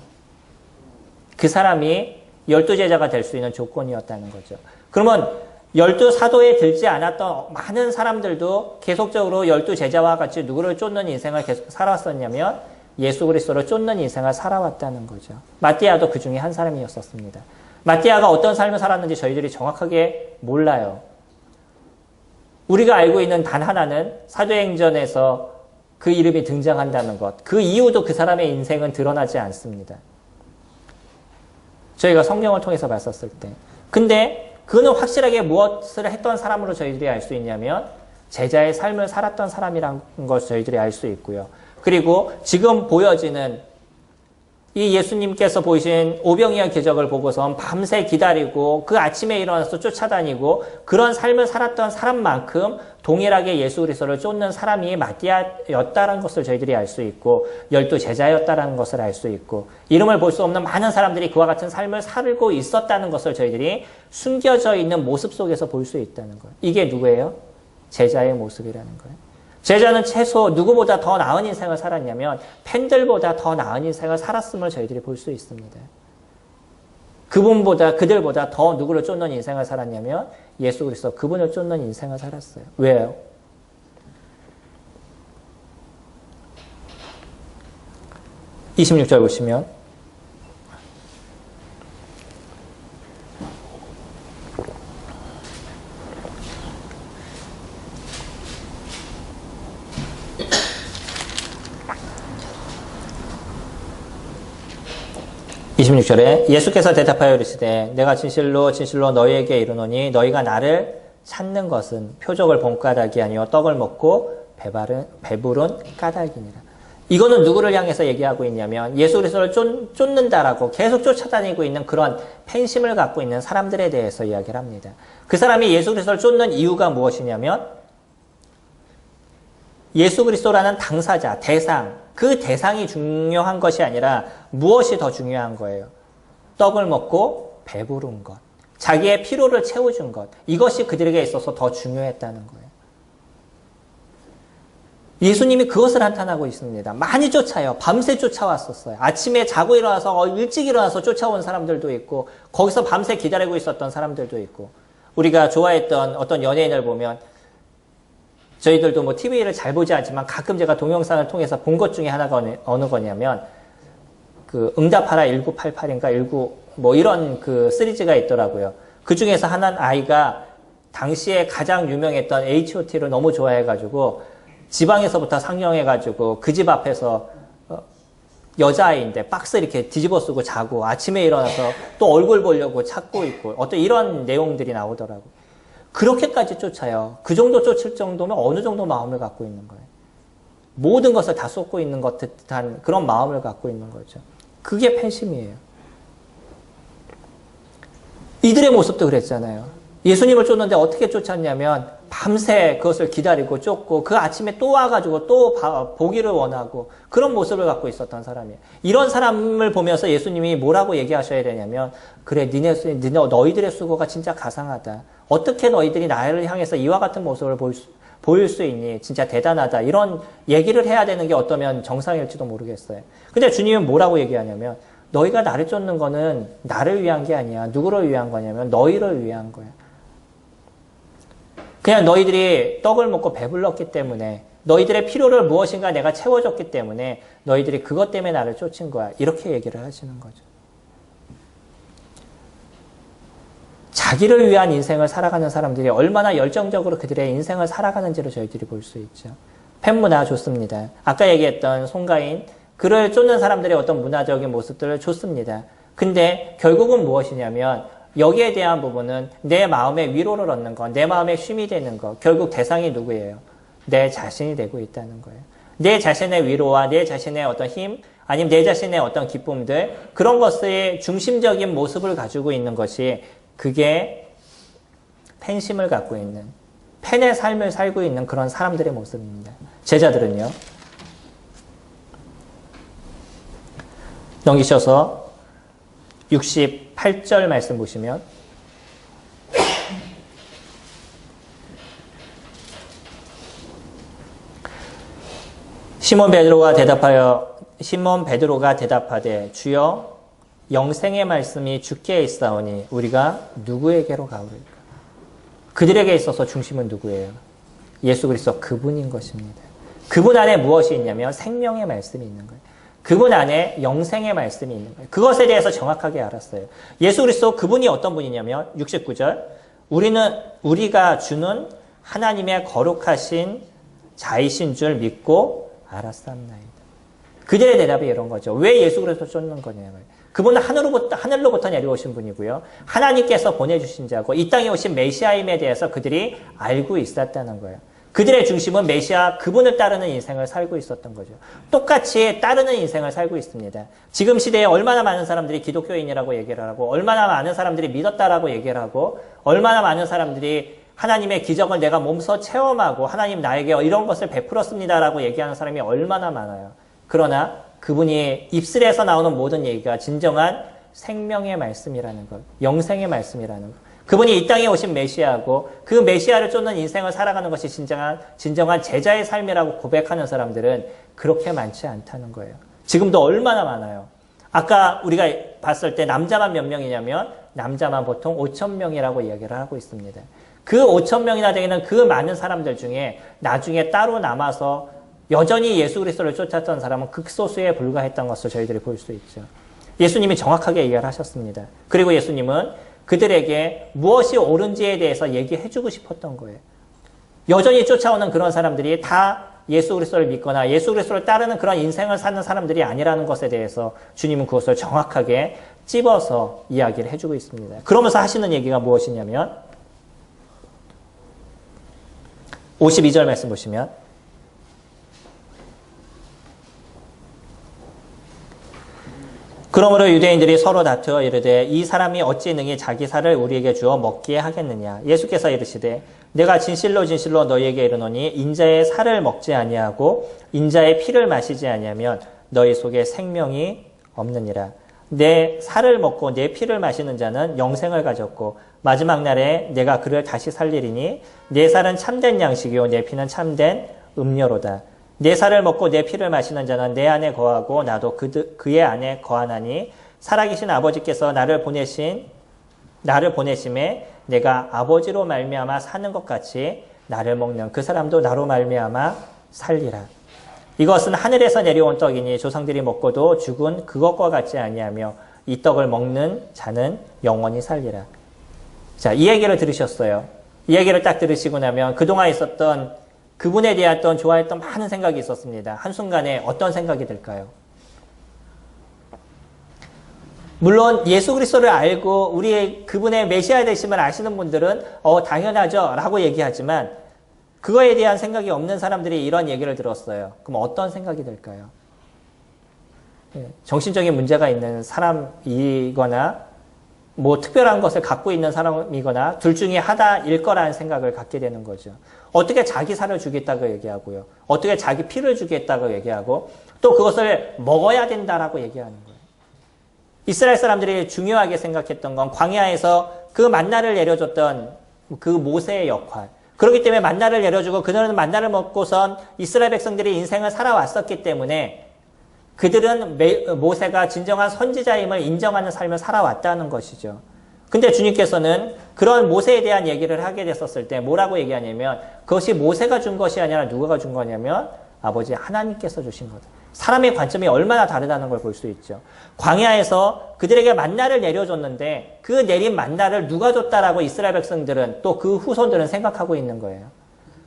Speaker 1: 그 사람이 12제자가 될 수 있는 조건이었다는 거죠. 그러면 12 사도에 들지 않았던 많은 사람들도 계속적으로 12제자와 같이 누구를 쫓는 인생을 계속 살아왔었냐면 예수 그리스도를 쫓는 인생을 살아왔다는 거죠. 마띠아도 그 중에 한 사람이었었습니다. 마띠아가 어떤 삶을 살았는지 저희들이 정확하게 몰라요. 우리가 알고 있는 단 하나는 사도행전에서 그 이름이 등장한다는 것. 그 이후도 그 사람의 인생은 드러나지 않습니다. 저희가 성경을 통해서 봤었을 때. 근데 그는 확실하게 무엇을 했던 사람으로 저희들이 알 수 있냐면 제자의 삶을 살았던 사람이라는 걸 저희들이 알 수 있고요. 그리고 지금 보여지는 이 예수님께서 보이신 오병이어 기적을 보고선 밤새 기다리고 그 아침에 일어나서 쫓아다니고 그런 삶을 살았던 사람만큼 동일하게 예수 그리스도를 쫓는 사람이 마띠아였다는 것을 저희들이 알 수 있고 12 제자였다는 것을 알 수 있고 이름을 볼 수 없는 많은 사람들이 그와 같은 삶을 살고 있었다는 것을 저희들이 숨겨져 있는 모습 속에서 볼 수 있다는 거예요. 이게 누구예요? 제자의 모습이라는 거예요. 제자는 최소 누구보다 더 나은 인생을 살았냐면 팬들보다 더 나은 인생을 살았음을 저희들이 볼 수 있습니다. 그들보다 더 누구를 쫓는 인생을 살았냐면 예수 그리스도 그분을 쫓는 인생을 살았어요. 왜요? (26절) 보시면 26절에 예수께서 대답하여 이르시되 내가 진실로 진실로 너희에게 이르노니 너희가 나를 찾는 것은 표적을 본 까닭이 아니요 떡을 먹고 배부른 까닭이니라. 이거는 누구를 향해서 얘기하고 있냐면 예수 그리스도를 쫓는다라고 계속 쫓아다니고 있는 그런 팬심을 갖고 있는 사람들에 대해서 이야기를 합니다. 그 사람이 예수 그리스도를 쫓는 이유가 무엇이냐면 예수 그리스도라는 당사자, 대상, 그 대상이 중요한 것이 아니라 무엇이 더 중요한 거예요. 떡을 먹고 배부른 것, 자기의 피로를 채워준 것, 이것이 그들에게 있어서 더 중요했다는 거예요. 예수님이 그것을 한탄하고 있습니다. 많이 쫓아요. 밤새 쫓아왔었어요. 아침에 자고 일어나서 일찍 일어나서 쫓아온 사람들도 있고 거기서 밤새 기다리고 있었던 사람들도 있고 우리가 좋아했던 어떤 연예인을 보면 저희들도 뭐 TV를 잘 보지 않지만 가끔 제가 동영상을 통해서 본 것 중에 하나가 어느 거냐면 그 응답하라 1988인가 19 뭐 이런 그 시리즈가 있더라고요. 그 중에서 한 아이가 당시에 가장 유명했던 H.O.T를 너무 좋아해가지고 지방에서부터 상영해가지고 그 집 앞에서 여자아이인데 박스 이렇게 뒤집어 쓰고 자고 아침에 일어나서 또 얼굴 보려고 찾고 있고 어떤 이런 내용들이 나오더라고요. 그렇게까지 쫓아요. 그 정도 쫓을 정도면 어느 정도 마음을 갖고 있는 거예요. 모든 것을 다 쏟고 있는 것 듯한 그런 마음을 갖고 있는 거죠. 그게 팬심이에요. 이들의 모습도 그랬잖아요. 예수님을 쫓는데 어떻게 쫓았냐면 밤새 그것을 기다리고 쫓고 그 아침에 또 와가지고 또 보기를 원하고 그런 모습을 갖고 있었던 사람이에요. 이런 사람을 보면서 예수님이 뭐라고 얘기하셔야 되냐면 그래 너희들의 수고가 진짜 가상하다. 어떻게 너희들이 나를 향해서 이와 같은 모습을 보일 수 있니? 진짜 대단하다. 이런 얘기를 해야 되는 게 어떠면 정상일지도 모르겠어요. 근데 주님은 뭐라고 얘기하냐면 너희가 나를 쫓는 거는 나를 위한 게 아니야. 누구를 위한 거냐면 너희를 위한 거야. 그냥 너희들이 떡을 먹고 배불렀기 때문에 너희들의 필요를 무엇인가 내가 채워줬기 때문에 너희들이 그것 때문에 나를 쫓은 거야. 이렇게 얘기를 하시는 거죠. 자기를 위한 인생을 살아가는 사람들이 얼마나 열정적으로 그들의 인생을 살아가는지를 저희들이 볼 수 있죠. 팬문화 좋습니다. 아까 얘기했던 송가인, 그를 쫓는 사람들의 어떤 문화적인 모습들을 좋습니다. 근데 결국은 무엇이냐면 여기에 대한 부분은 내 마음의 위로를 얻는 것, 내 마음의 쉼이 되는 것, 결국 대상이 누구예요? 내 자신이 되고 있다는 거예요. 내 자신의 위로와 내 자신의 어떤 힘, 아니면 내 자신의 어떤 기쁨들, 그런 것의 중심적인 모습을 가지고 있는 것이 그게 팬심을 갖고 있는, 팬의 삶을 살고 있는 그런 사람들의 모습입니다. 제자들은요. 넘기셔서 68절 말씀 보시면 시몬 베드로가 대답하되 주여 영생의 말씀이 주께 있사오니 우리가 누구에게로 가오리까? 그들에게 있어서 중심은 누구예요? 예수 그리스도 그분인 것입니다. 그분 안에 무엇이 있냐면 생명의 말씀이 있는 거예요. 그분 안에 영생의 말씀이 있는 거예요. 그것에 대해서 정확하게 알았어요. 예수 그리스도 그분이 어떤 분이냐면 69절 우리가 주는 하나님의 거룩하신 자이신 줄 믿고 알았사옵나이다. 그들의 대답이 이런 거죠. 왜 예수 그리스도 쫓는 거냐면 그분은 하늘로부터 내려오신 분이고요. 하나님께서 보내주신 자고 이 땅에 오신 메시아임에 대해서 그들이 알고 있었다는 거예요. 그들의 중심은 메시아 그분을 따르는 인생을 살고 있었던 거죠. 똑같이 따르는 인생을 살고 있습니다. 지금 시대에 얼마나 많은 사람들이 기독교인이라고 얘기를 하고 얼마나 많은 사람들이 믿었다라고 얘기를 하고 얼마나 많은 사람들이 하나님의 기적을 내가 몸소 체험하고 하나님 나에게 이런 것을 베풀었습니다라고 얘기하는 사람이 얼마나 많아요. 그러나 그분이 입술에서 나오는 모든 얘기가 진정한 생명의 말씀이라는 것, 영생의 말씀이라는 것. 그분이 이 땅에 오신 메시아고 그 메시아를 쫓는 인생을 살아가는 것이 진정한 제자의 삶이라고 고백하는 사람들은 그렇게 많지 않다는 거예요. 지금도 얼마나 많아요. 아까 우리가 봤을 때 남자만 몇 명이냐면 남자만 보통 5,000명이라고 이야기를 하고 있습니다. 그 5,000명이나 되는 그 많은 사람들 중에 나중에 따로 남아서 여전히 예수 그리스도를 쫓았던 사람은 극소수에 불과했던 것을 저희들이 볼 수 있죠. 예수님이 정확하게 얘기를 하셨습니다. 그리고 예수님은 그들에게 무엇이 옳은지에 대해서 얘기해주고 싶었던 거예요. 여전히 쫓아오는 그런 사람들이 다 예수 그리스도를 믿거나 예수 그리스도를 따르는 그런 인생을 사는 사람들이 아니라는 것에 대해서 주님은 그것을 정확하게 찝어서 이야기를 해주고 있습니다. 그러면서 하시는 얘기가 무엇이냐면 52절 말씀 보시면 그러므로 유대인들이 서로 다투어 이르되 이 사람이 어찌 능히 자기 살을 우리에게 주어 먹기에 하겠느냐. 예수께서 이르시되 내가 진실로 진실로 너희에게 이르노니 인자의 살을 먹지 아니하고 인자의 피를 마시지 아니하면 너희 속에 생명이 없느니라. 내 살을 먹고 내 피를 마시는 자는 영생을 가졌고 마지막 날에 내가 그를 다시 살리리니 내 살은 참된 양식이요 내 피는 참된 음료로다. 내 살을 먹고 내 피를 마시는 자는 내 안에 거하고 나도 그의 안에 거하나니 살아계신 아버지께서 나를 보내심에 내가 아버지로 말미암아 사는 것 같이 나를 먹는 그 사람도 나로 말미암아 살리라. 이것은 하늘에서 내려온 떡이니 조상들이 먹고도 죽은 그것과 같지 아니하며 이 떡을 먹는 자는 영원히 살리라. 자, 이 얘기를 들으셨어요. 이 얘기를 딱 들으시고 나면 그동안 있었던 그분에 대한 좋아했던 많은 생각이 있었습니다. 한순간에 어떤 생각이 들까요? 물론 예수 그리스도를 알고 우리의 그분의 메시아 되심을 아시는 분들은 당연하죠 라고 얘기하지만 그거에 대한 생각이 없는 사람들이 이런 얘기를 들었어요. 그럼 어떤 생각이 들까요? 정신적인 문제가 있는 사람이거나 뭐 특별한 것을 갖고 있는 사람이거나 둘 중에 하나일 거라는 생각을 갖게 되는 거죠. 어떻게 자기 살을 주겠다고 얘기하고요. 어떻게 자기 피를 주겠다고 얘기하고 또 그것을 먹어야 된다라고 얘기하는 거예요. 이스라엘 사람들이 중요하게 생각했던 건 광야에서 그 만나를 내려줬던 그 모세의 역할. 그렇기 때문에 만나를 내려주고 그들은 만나를 먹고선 이스라엘 백성들이 인생을 살아왔었기 때문에 그들은 모세가 진정한 선지자임을 인정하는 삶을 살아왔다는 것이죠. 근데 주님께서는 그런 모세에 대한 얘기를 하게 됐었을 때 뭐라고 얘기하냐면 그것이 모세가 준 것이 아니라 누가 준 거냐면 아버지 하나님께서 주신 거다. 사람의 관점이 얼마나 다르다는 걸 볼 수 있죠. 광야에서 그들에게 만나를 내려줬는데 그 내린 만나를 누가 줬다라고 이스라엘 백성들은 또 그 후손들은 생각하고 있는 거예요.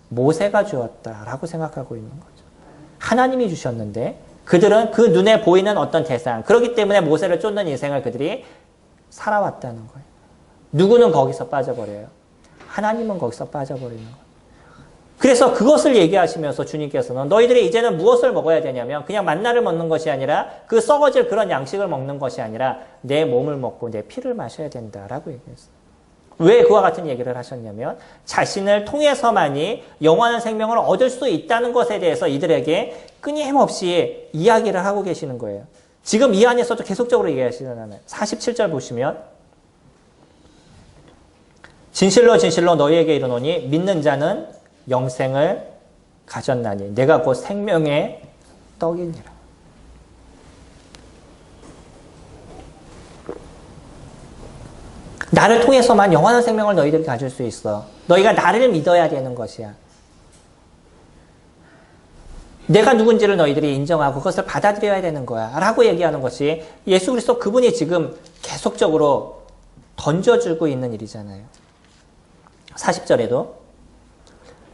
Speaker 1: 모세가 주었다라고 생각하고 있는 거죠. 하나님이 주셨는데 그들은 그 눈에 보이는 어떤 대상, 그렇기 때문에 모세를 쫓는 인생을 그들이 살아왔다는 거예요. 누구는 거기서 빠져버려요. 하나님은 거기서 빠져버리는 거예요. 그래서 그것을 얘기하시면서 주님께서는 너희들이 이제는 무엇을 먹어야 되냐면 그냥 만나를 먹는 것이 아니라 그 썩어질 그런 양식을 먹는 것이 아니라 내 몸을 먹고 내 피를 마셔야 된다라고 얘기했어요. 왜 그와 같은 얘기를 하셨냐면 자신을 통해서만이 영원한 생명을 얻을 수 있다는 것에 대해서 이들에게 끊임없이 이야기를 하고 계시는 거예요. 지금 이 안에서도 계속적으로 얘기하시잖아요. 47절 보시면 진실로 진실로 너희에게 이르노니 믿는 자는 영생을 가졌나니 내가 곧 생명의 떡이니라. 나를 통해서만 영원한 생명을 너희들이 가질 수 있어. 너희가 나를 믿어야 되는 것이야. 내가 누군지를 너희들이 인정하고 그것을 받아들여야 되는 거야. 라고 얘기하는 것이 예수 그리스도 그분이 지금 계속적으로 던져주고 있는 일이잖아요. 40절에도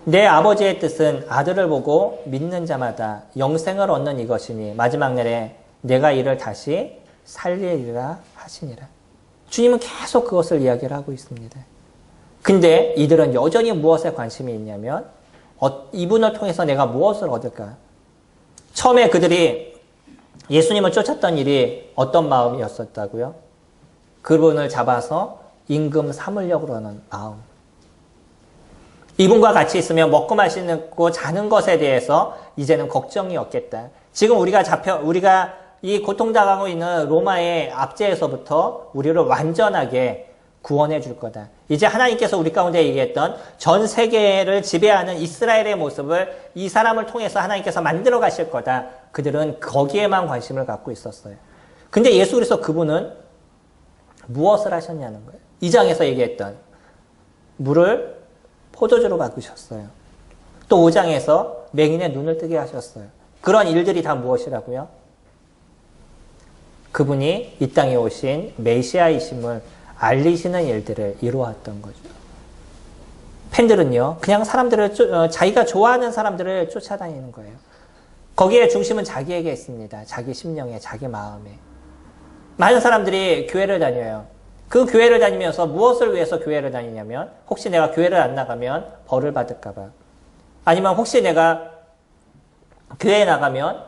Speaker 1: 내 아버지의 뜻은 아들을 보고 믿는 자마다 영생을 얻는 이것이니 마지막 날에 내가 이를 다시 살리리라 하시니라. 주님은 계속 그것을 이야기를 하고 있습니다. 근데 이들은 여전히 무엇에 관심이 있냐면 이분을 통해서 내가 무엇을 얻을까? 처음에 그들이 예수님을 쫓았던 일이 어떤 마음이었었다고요? 그분을 잡아서 임금 삼으려고 하는 마음. 이분과 같이 있으면 먹고 마시고 자는 것에 대해서 이제는 걱정이 없겠다. 지금 우리가 이 고통당하고 있는 로마의 압제에서부터 우리를 완전하게 구원해 줄 거다. 이제 하나님께서 우리 가운데 얘기했던 전 세계를 지배하는 이스라엘의 모습을 이 사람을 통해서 하나님께서 만들어 가실 거다. 그들은 거기에만 관심을 갖고 있었어요. 근데 예수 그리스도 그분은 무엇을 하셨냐는 거예요. 2장에서 얘기했던 물을 포도주로 바꾸셨어요. 또 5장에서 맹인의 눈을 뜨게 하셨어요. 그런 일들이 다 무엇이라고요? 그분이 이 땅에 오신 메시아이심을 알리시는 일들을 이루었던 거죠. 팬들은요, 그냥 자기가 좋아하는 사람들을 쫓아다니는 거예요. 거기에 중심은 자기에게 있습니다. 자기 심령에, 자기 마음에. 많은 사람들이 교회를 다녀요. 그 교회를 다니면서 무엇을 위해서 교회를 다니냐면, 혹시 내가 교회를 안 나가면 벌을 받을까봐. 아니면 혹시 내가 교회에 나가면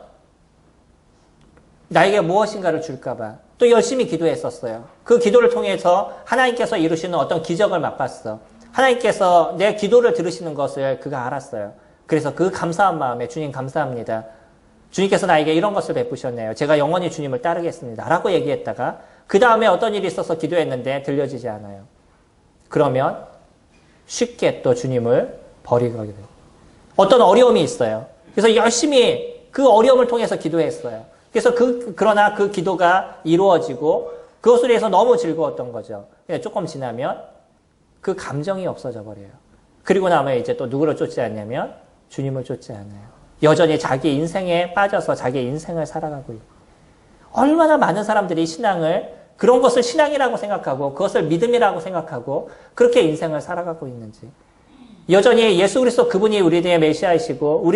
Speaker 1: 나에게 무엇인가를 줄까봐. 또 열심히 기도했었어요. 그 기도를 통해서 하나님께서 이루시는 어떤 기적을 맛봤어. 하나님께서 내 기도를 들으시는 것을 그가 알았어요. 그래서 그 감사한 마음에 주님 감사합니다. 주님께서 나에게 이런 것을 베푸셨네요. 제가 영원히 주님을 따르겠습니다. 라고 얘기했다가 그 다음에 어떤 일이 있어서 기도했는데 들려지지 않아요. 그러면 쉽게 또 주님을 버리게 돼요. 어떤 어려움이 있어요. 그래서 열심히 그 어려움을 통해서 기도했어요. 그래서 그러나 그 기도가 이루어지고 그것을 위해서 너무 즐거웠던 거죠. 조금 지나면 그 감정이 없어져 버려요. 그리고 나면 이제 또 누구를 쫓지 않냐면 주님을 쫓지 않아요. 여전히 자기 인생에 빠져서 자기 인생을 살아가고 있어요. 얼마나 많은 사람들이 그런 것을 신앙이라고 생각하고 그것을 믿음이라고 생각하고 그렇게 인생을 살아가고 있는지. 여전히 예수 그리스도 그분이 우리들의 메시아이시고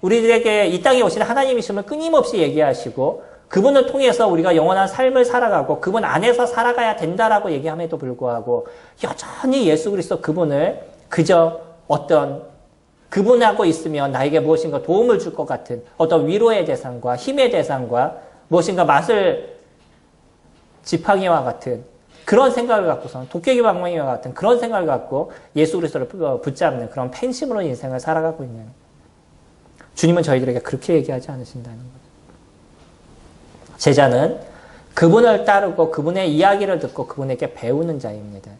Speaker 1: 우리들에게 이 땅에 오신 하나님이심을 끊임없이 얘기하시고 그분을 통해서 우리가 영원한 삶을 살아가고 그분 안에서 살아가야 된다라고 얘기함에도 불구하고 여전히 예수 그리스도 그분을 그저 그분하고 있으면 나에게 무엇인가 도움을 줄 것 같은 어떤 위로의 대상과 힘의 대상과 무엇인가 맛을 지팡이와 같은 그런 생각을 갖고서 도깨비 방망이와 같은 그런 생각을 갖고 예수 그리스도를 붙잡는 그런 팬심으로 인생을 살아가고 있는 주님은 저희들에게 그렇게 얘기하지 않으신다는 거죠. 제자는 그분을 따르고 그분의 이야기를 듣고 그분에게 배우는 자입니다.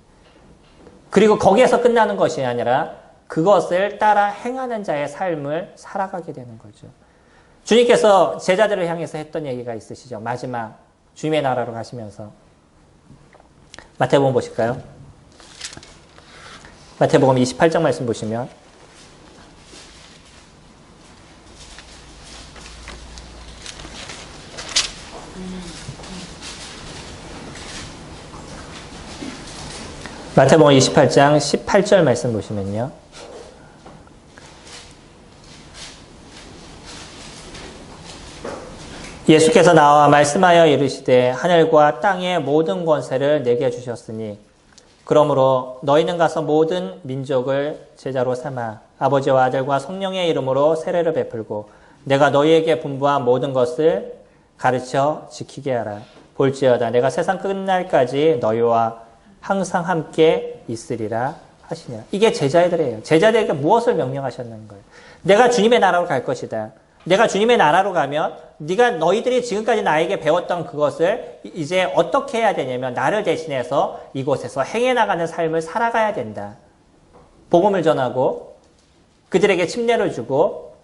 Speaker 1: 그리고 거기에서 끝나는 것이 아니라 그것을 따라 행하는 자의 삶을 살아가게 되는 거죠. 주님께서 제자들을 향해서 했던 얘기가 있으시죠. 마지막 주님의 나라로 가시면서 마태복음 보실까요? 마태복음 28장 말씀 보시면 마태복음 28장 18절 말씀 보시면요. 예수께서 나와 말씀하여 이르시되 하늘과 땅의 모든 권세를 내게 주셨으니 그러므로 너희는 가서 모든 민족을 제자로 삼아 아버지와 아들과 성령의 이름으로 세례를 베풀고 내가 너희에게 분부한 모든 것을 가르쳐 지키게 하라. 볼지어다 내가 세상 끝날까지 너희와 항상 함께 있으리라 하시니라. 이게 제자들이에요. 제자들에게 무엇을 명령하셨는 거예요? 내가 주님의 나라로 갈 것이다. 내가 주님의 나라로 가면 너희들이 지금까지 나에게 배웠던 그것을 이제 어떻게 해야 되냐면 나를 대신해서 이곳에서 행해 나가는 삶을 살아가야 된다. 복음을 전하고 그들에게 침례를 주고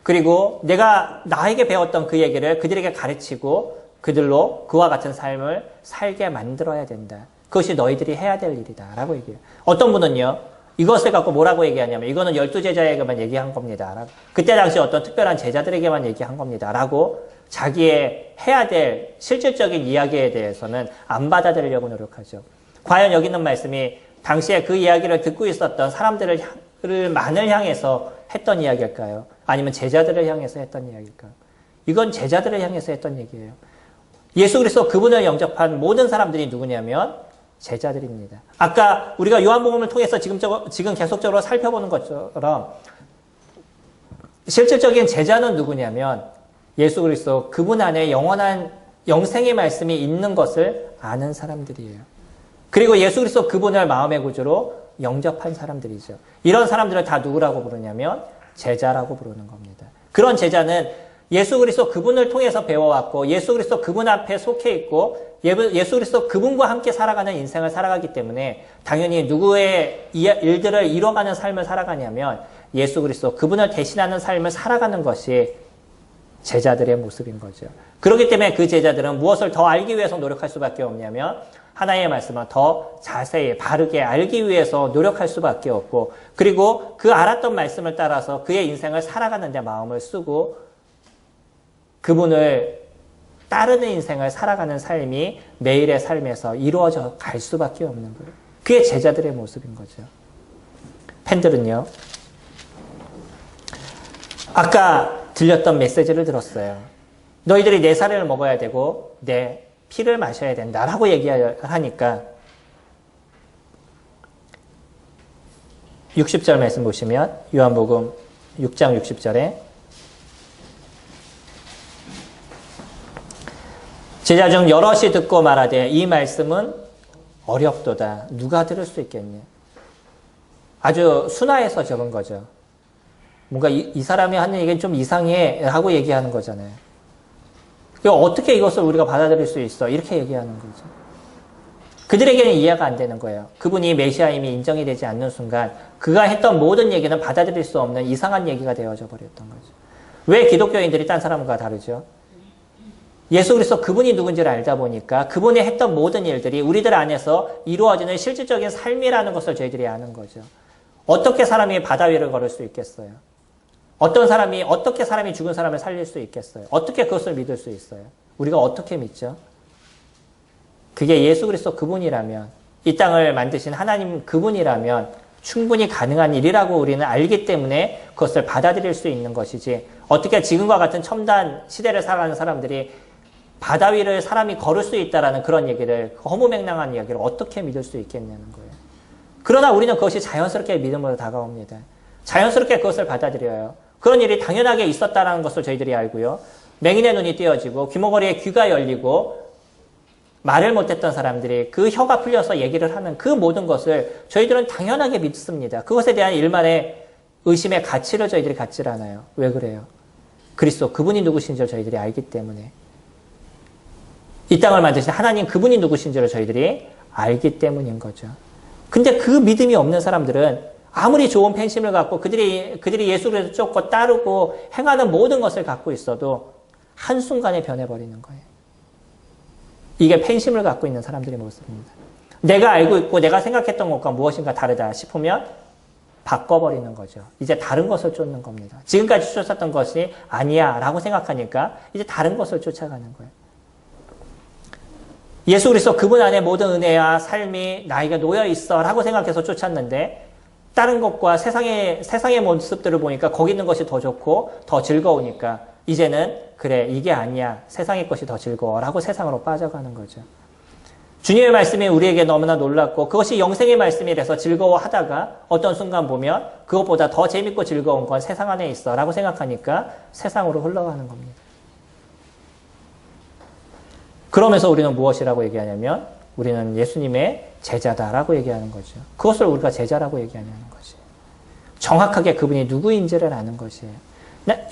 Speaker 1: 그리고 내가 나에게 배웠던 그 얘기를 그들에게 가르치고 그들로 그와 같은 삶을 살게 만들어야 된다. 그것이 너희들이 해야 될 일이다. 라고 얘기해요. 어떤 분은요. 이것을 갖고 뭐라고 얘기하냐면 이거는 12제자에게만 얘기한 겁니다. 그때 당시 어떤 특별한 제자들에게만 얘기한 겁니다. 라고 자기의 해야 될 실질적인 이야기에 대해서는 안 받아들이려고 노력하죠. 과연 여기 있는 말씀이 당시에 그 이야기를 듣고 있었던 사람들만을 향해서 했던 이야기일까요? 아니면 제자들을 향해서 했던 이야기일까요? 이건 제자들을 향해서 했던 얘기예요. 예수 그리스도 그분을 영접한 모든 사람들이 누구냐면 제자들입니다. 아까 우리가 요한복음을 통해서 지금 계속적으로 살펴보는 것처럼 실질적인 제자는 누구냐면 예수 그리스도 그분 안에 영원한 영생의 말씀이 있는 것을 아는 사람들이에요. 그리고 예수 그리스도 그분을 마음의 구주로 영접한 사람들이죠. 이런 사람들을 다 누구라고 부르냐면 제자라고 부르는 겁니다. 그런 제자는 예수 그리스도 그분을 통해서 배워왔고 예수 그리스도 그분 앞에 속해 있고 예수 그리스도 그분과 함께 살아가는 인생을 살아가기 때문에 당연히 누구의 일들을 이뤄가는 삶을 살아가냐면 예수 그리스도 그분을 대신하는 삶을 살아가는 것이 제자들의 모습인 거죠. 그렇기 때문에 그 제자들은 무엇을 더 알기 위해서 노력할 수밖에 없냐면 하나님의 말씀을 더 자세히 바르게 알기 위해서 노력할 수밖에 없고 그리고 그 알았던 말씀을 따라서 그의 인생을 살아가는 데 마음을 쓰고 그분을 따르는 인생을 살아가는 삶이 매일의 삶에서 이루어져 갈 수밖에 없는 거예요. 그게 제자들의 모습인 거죠. 팬들은요. 아까 들렸던 메시지를 들었어요. 너희들이 내 살을 먹어야 되고 내 피를 마셔야 된다라고 얘기하니까 60절 말씀 보시면 요한복음 6장 60절에 제자 중 여럿이 듣고 말하되 이 말씀은 어렵도다. 누가 들을 수 있겠냐. 아주 순화해서 적은 거죠. 뭔가 이 사람이 하는 얘기는 좀 이상해 하고 얘기하는 거잖아요. 어떻게 이것을 우리가 받아들일 수 있어? 이렇게 얘기하는 거죠. 그들에게는 이해가 안 되는 거예요. 그분이 메시아임이 인정이 되지 않는 순간 그가 했던 모든 얘기는 받아들일 수 없는 이상한 얘기가 되어져 버렸던 거죠. 왜 기독교인들이 딴 사람과 다르죠? 예수 그리스도 그분이 누군지를 알다 보니까 그분이 했던 모든 일들이 우리들 안에서 이루어지는 실질적인 삶이라는 것을 저희들이 아는 거죠. 어떻게 사람이 바다 위를 걸을 수 있겠어요? 어떻게 사람이 죽은 사람을 살릴 수 있겠어요? 어떻게 그것을 믿을 수 있어요? 우리가 어떻게 믿죠? 그게 예수 그리스도 그분이라면, 이 땅을 만드신 하나님 그분이라면 충분히 가능한 일이라고 우리는 알기 때문에 그것을 받아들일 수 있는 것이지, 어떻게 지금과 같은 첨단 시대를 살아가는 사람들이 바다 위를 사람이 걸을 수 있다라는 그런 얘기를, 허무맹랑한 이야기를 어떻게 믿을 수 있겠냐는 거예요. 그러나 우리는 그것이 자연스럽게 믿음으로 다가옵니다. 자연스럽게 그것을 받아들여요. 그런 일이 당연하게 있었다는 것을 저희들이 알고요. 맹인의 눈이 띄어지고 귀머거리에 귀가 열리고 말을 못했던 사람들이 그 혀가 풀려서 얘기를 하는 그 모든 것을 저희들은 당연하게 믿습니다. 그것에 대한 일만의 의심의 가치를 저희들이 갖질 않아요. 왜 그래요? 그리스도 그분이 누구신지를 저희들이 알기 때문에. 이 땅을 만드신 하나님 그분이 누구신지를 저희들이 알기 때문인 거죠. 근데 그 믿음이 없는 사람들은 아무리 좋은 팬심을 갖고 그들이 예수를 쫓고 따르고 행하는 모든 것을 갖고 있어도 한순간에 변해버리는 거예요. 이게 팬심을 갖고 있는 사람들의 모습입니다. 내가 알고 있고 내가 생각했던 것과 무엇인가 다르다 싶으면 바꿔버리는 거죠. 이제 다른 것을 쫓는 겁니다. 지금까지 쫓았던 것이 아니야 라고 생각하니까 이제 다른 것을 쫓아가는 거예요. 예수 그리스도 그분 안에 모든 은혜와 삶이 나에게 놓여있어 라고 생각해서 쫓았는데 다른 것과 세상의 모습들을 보니까 거기 있는 것이 더 좋고 더 즐거우니까 이제는 그래 이게 아니야 세상의 것이 더 즐거워 라고 세상으로 빠져가는 거죠. 주님의 말씀이 우리에게 너무나 놀랍고 그것이 영생의 말씀이라서 즐거워하다가 어떤 순간 보면 그것보다 더 재밌고 즐거운 건 세상 안에 있어 라고 생각하니까 세상으로 흘러가는 겁니다. 그러면서 우리는 무엇이라고 얘기하냐면 우리는 예수님의 제자다라고 얘기하는 거죠. 그것을 우리가 제자라고 얘기하냐는 것이에요. 정확하게 그분이 누구인지를 아는 것이에요.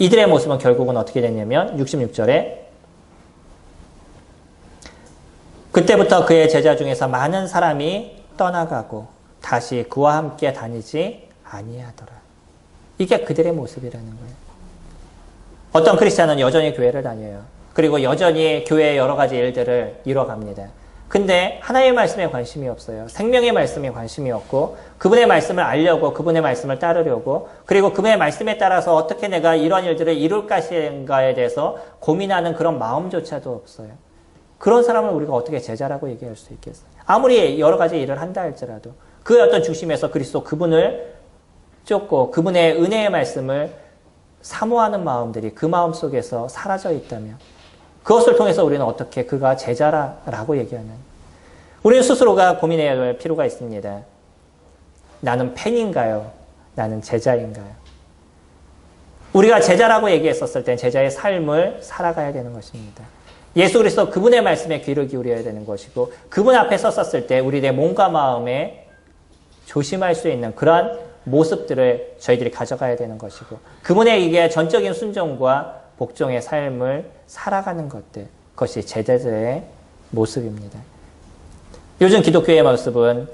Speaker 1: 이들의 모습은 결국은 어떻게 됐냐면 66절에 그때부터 그의 제자 중에서 많은 사람이 떠나가고 다시 그와 함께 다니지 아니하더라. 이게 그들의 모습이라는 거예요. 어떤 크리스찬은 여전히 교회를 다녀요. 그리고 여전히 교회의 여러 가지 일들을 이뤄갑니다. 근데 하나님의 말씀에 관심이 없어요. 생명의 말씀에 관심이 없고 그분의 말씀을 알려고 그분의 말씀을 따르려고 그리고 그분의 말씀에 따라서 어떻게 내가 이런 일들을 이룰 것인가에 대해서 고민하는 그런 마음조차도 없어요. 그런 사람을 우리가 어떻게 제자라고 얘기할 수 있겠어요? 아무리 여러 가지 일을 한다 할지라도 그 어떤 중심에서 그리스도 그분을 쫓고 그분의 은혜의 말씀을 사모하는 마음들이 그 마음 속에서 사라져 있다면 그것을 통해서 우리는 어떻게 그가 제자라고 얘기하는 우리는 스스로가 고민해야 할 필요가 있습니다. 나는 팬인가요? 나는 제자인가요? 우리가 제자라고 얘기했었을 때 제자의 삶을 살아가야 되는 것입니다. 예수 그리스도 그분의 말씀에 귀를 기울여야 되는 것이고 그분 앞에 섰었을 때 우리의 몸과 마음에 조심할 수 있는 그러한 모습들을 저희들이 가져가야 되는 것이고 그분의 이게 전적인 순종과 복종의 삶을 살아가는 것들 그것이 제자들의 모습입니다. 요즘 기독교의 모습은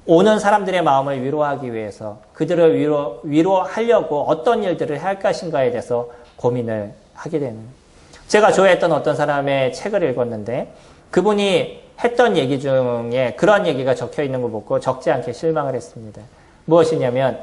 Speaker 1: 오는 사람들의 마음을 위로하기 위해서 그들을 위로하려고 어떤 일들을 할 것인가에 대해서 고민을 하게 되는. 제가 좋아했던 어떤 사람의 책을 읽었는데 그분이 했던 얘기 중에 그런 얘기가 적혀 있는 거 보고 적지 않게 실망을 했습니다. 무엇이냐면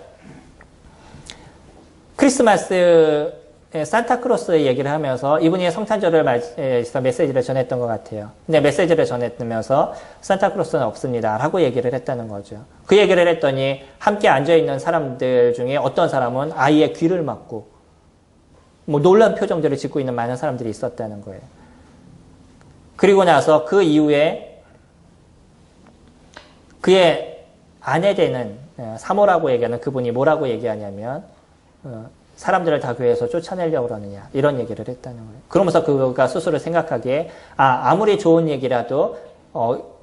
Speaker 1: 크리스마스 산타크로스의 얘기를 하면서 이분이 성탄절을 맞이해서 메시지를 전했던 것 같아요. 근데 메시지를 전했으면서 산타크로스는 없습니다 라고 얘기를 했다는 거죠. 그 얘기를 했더니 함께 앉아있는 사람들 중에 어떤 사람은 아이의 귀를 막고 놀란 표정들을 짓고 있는 많은 사람들이 있었다는 거예요. 그리고 나서 그 이후에 그의 아내 되는 사모라고 얘기하는 그분이 뭐라고 얘기하냐면 사람들을 다 교회에서 쫓아내려고 그러느냐 이런 얘기를 했다는 거예요. 그러면서 그가 스스로 생각하기에 아무리 좋은 얘기라도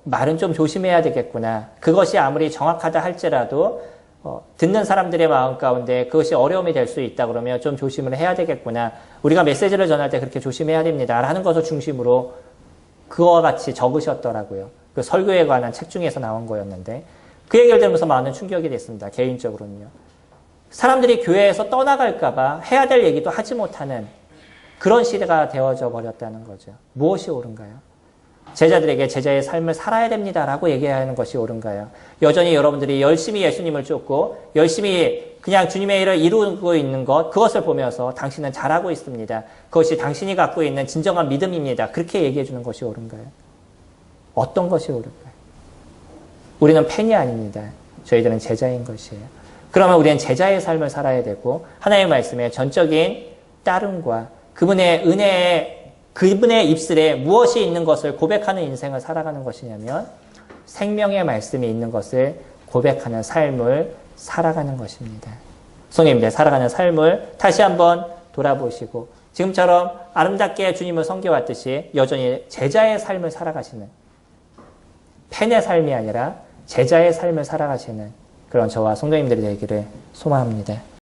Speaker 1: 말은 좀 조심해야 되겠구나. 그것이 아무리 정확하다 할지라도 듣는 사람들의 마음 가운데 그것이 어려움이 될 수 있다 그러면 좀 조심을 해야 되겠구나. 우리가 메시지를 전할 때 그렇게 조심해야 됩니다 라는 것을 중심으로 그와 같이 적으셨더라고요. 그 설교에 관한 책 중에서 나온 거였는데 그 얘기를 들으면서 많은 충격이 됐습니다. 개인적으로는요. 사람들이 교회에서 떠나갈까봐 해야 될 얘기도 하지 못하는 그런 시대가 되어져 버렸다는 거죠. 무엇이 옳은가요? 제자들에게 제자의 삶을 살아야 됩니다라고 얘기하는 것이 옳은가요? 여전히 여러분들이 열심히 예수님을 쫓고 열심히 그냥 주님의 일을 이루고 있는 것 그것을 보면서 당신은 잘하고 있습니다. 그것이 당신이 갖고 있는 진정한 믿음입니다. 그렇게 얘기해 주는 것이 옳은가요? 어떤 것이 옳은가요? 우리는 팬이 아닙니다. 저희들은 제자인 것이에요. 그러면 우리는 제자의 삶을 살아야 되고 하나님의 말씀에 전적인 따름과 그분의 은혜에 그분의 입술에 무엇이 있는 것을 고백하는 인생을 살아가는 것이냐면 생명의 말씀이 있는 것을 고백하는 삶을 살아가는 것입니다. 성도님들 살아가는 삶을 다시 한번 돌아보시고 지금처럼 아름답게 주님을 섬겨왔듯이 여전히 제자의 삶을 살아가시는 팬의 삶이 아니라 제자의 삶을 살아가시는 그런 저와 성도님들이 되기를 소망합니다.